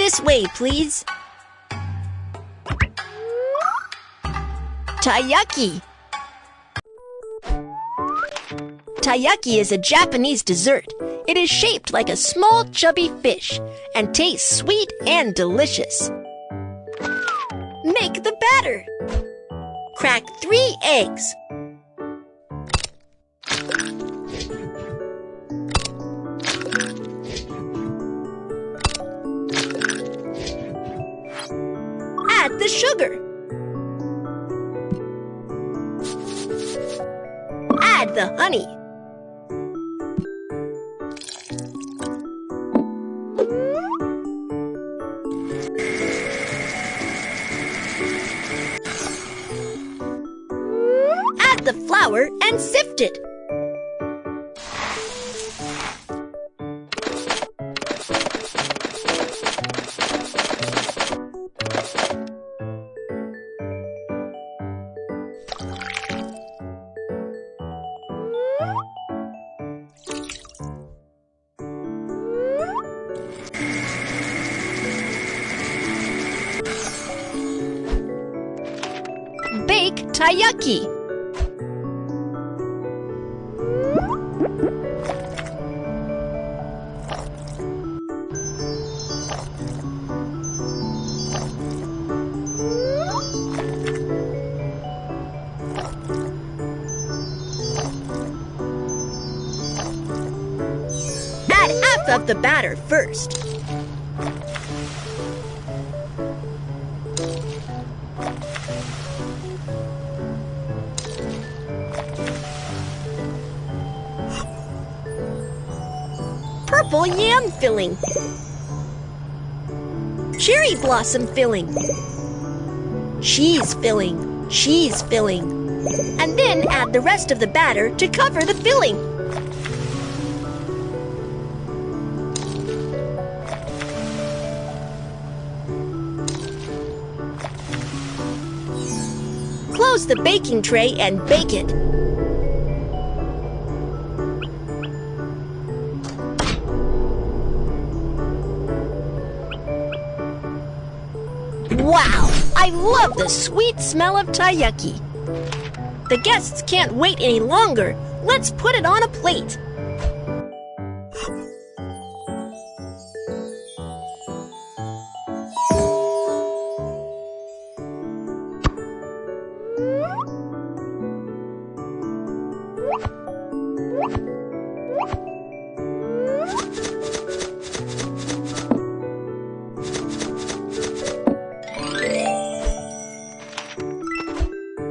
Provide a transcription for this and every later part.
this way, please. Taiyaki. Taiyaki is a Japanese dessert. It is shaped like a small chubby fish and tastes sweet and delicious. Make the batter. Crack 3 eggs. Add the sugar. Add the honey. Add the flour and sift it. Bake taiyaki. Add half of the batter first. Purple yam filling. Cherry blossom filling. Cheese filling. Cheese filling. And then add the rest of the batter to cover the filling. Close the baking tray and bake it. Wow! I love the sweet smell of taiyaki. The guests can't wait any longer. Let's put it on a plate.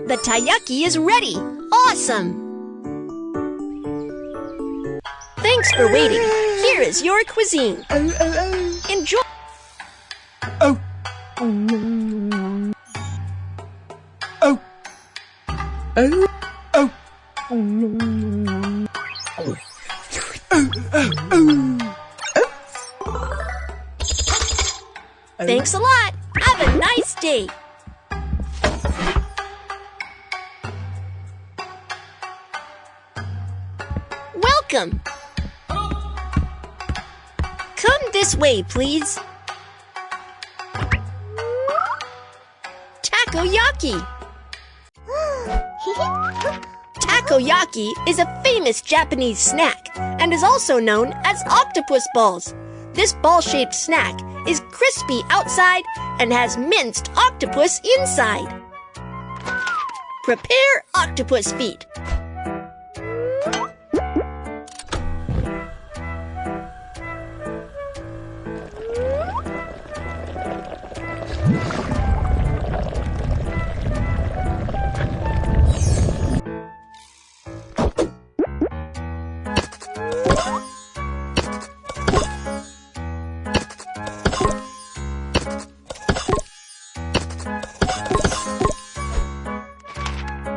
The taiyaki is ready! Awesome! Thanks for waiting. Here is your cuisine. Enjoy! Oh! Oh! Thanks a lot! Have a nice day! Welcome! Come this way, please. Takoyaki! Takoyaki is a famous Japanese snack and is also known as octopus balls. This ball-shaped snack is crispy outside and has minced octopus inside. Prepare octopus feet.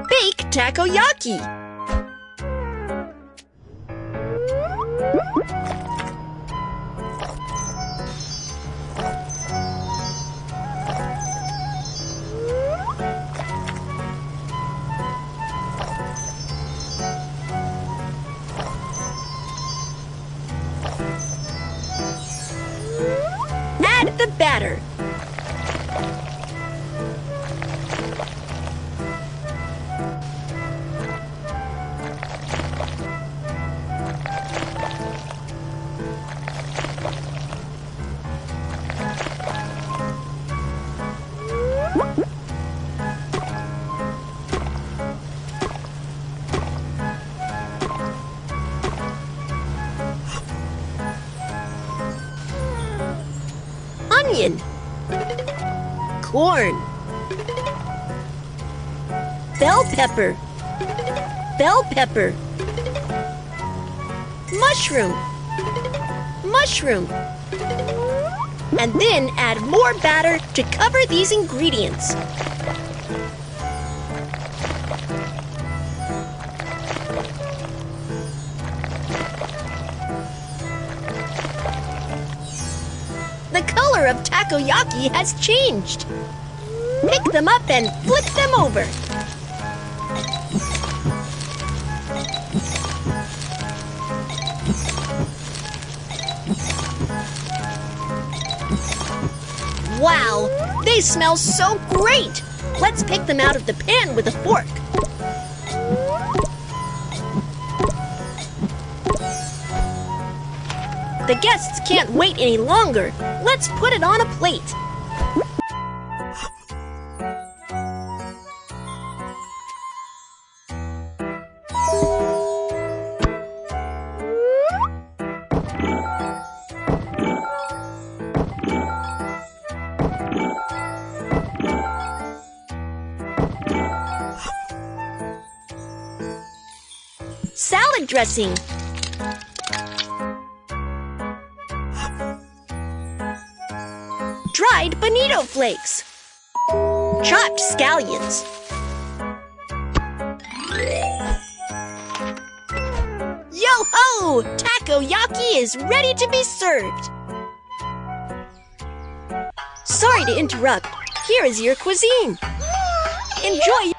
Bake takoyaki. add the batter. Onion, corn, bell pepper, mushroom, and then add more batter to cover these ingredients. The color of takoyaki has changed. Pick them up and flip them over. Wow, they smell so great! Let's pick them out of the pan with a fork. The guests can't wait any longer. Let's put it on a plate. Salad dressing. Dried bonito flakes. Chopped scallions. Yo-ho! Takoyaki is ready to be served. Sorry to interrupt. Here is your cuisine. Enjoy.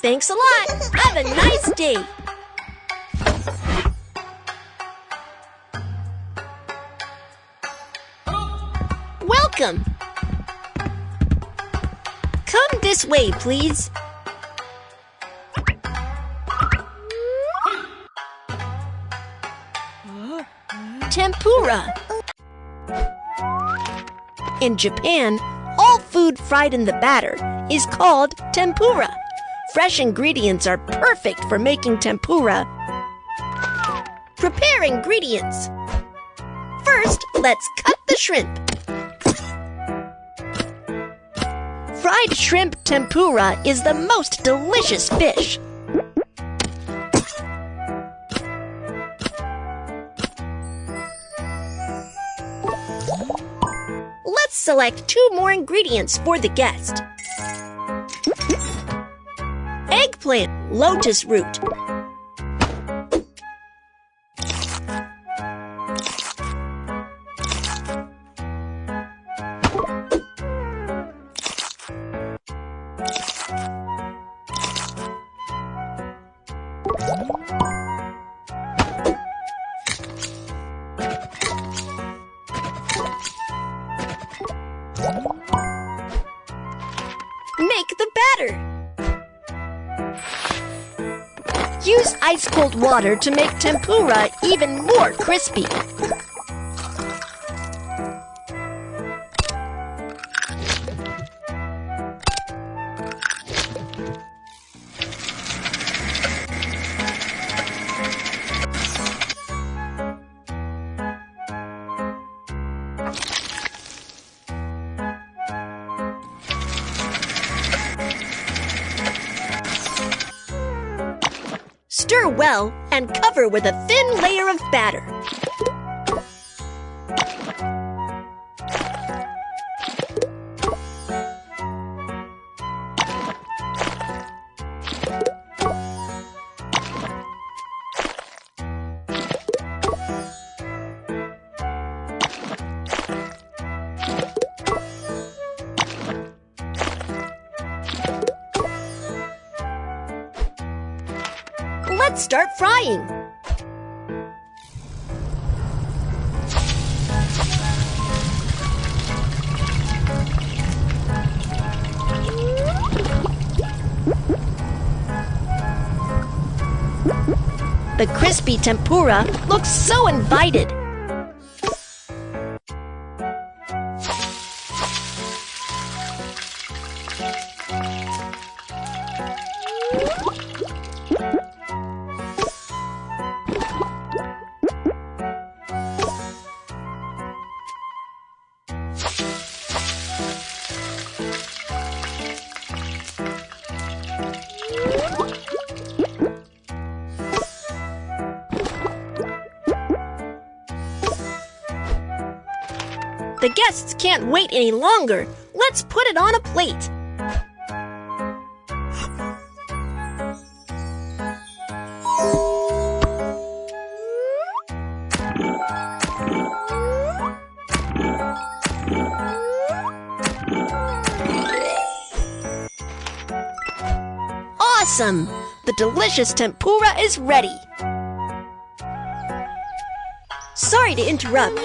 Thanks a lot. Have a nice day. Welcome. Come this way, please. Tempura. In Japan, all food fried in the batter is called tempura. Fresh ingredients are perfect for making tempura. Prepare ingredients. First, let's cut the shrimp. Fried shrimp tempura is the most delicious fish. Let's select 2 more ingredients for the guest. Eggplant, lotus root. Make the batter. Use ice-cold water to make tempura even more crispy. Stir well and cover with a thin layer of batter. Let's start frying. The crispy tempura looks so invited. The guests can't wait any longer. Let's put it on a plate. Awesome! The delicious tempura is ready. Sorry to interrupt,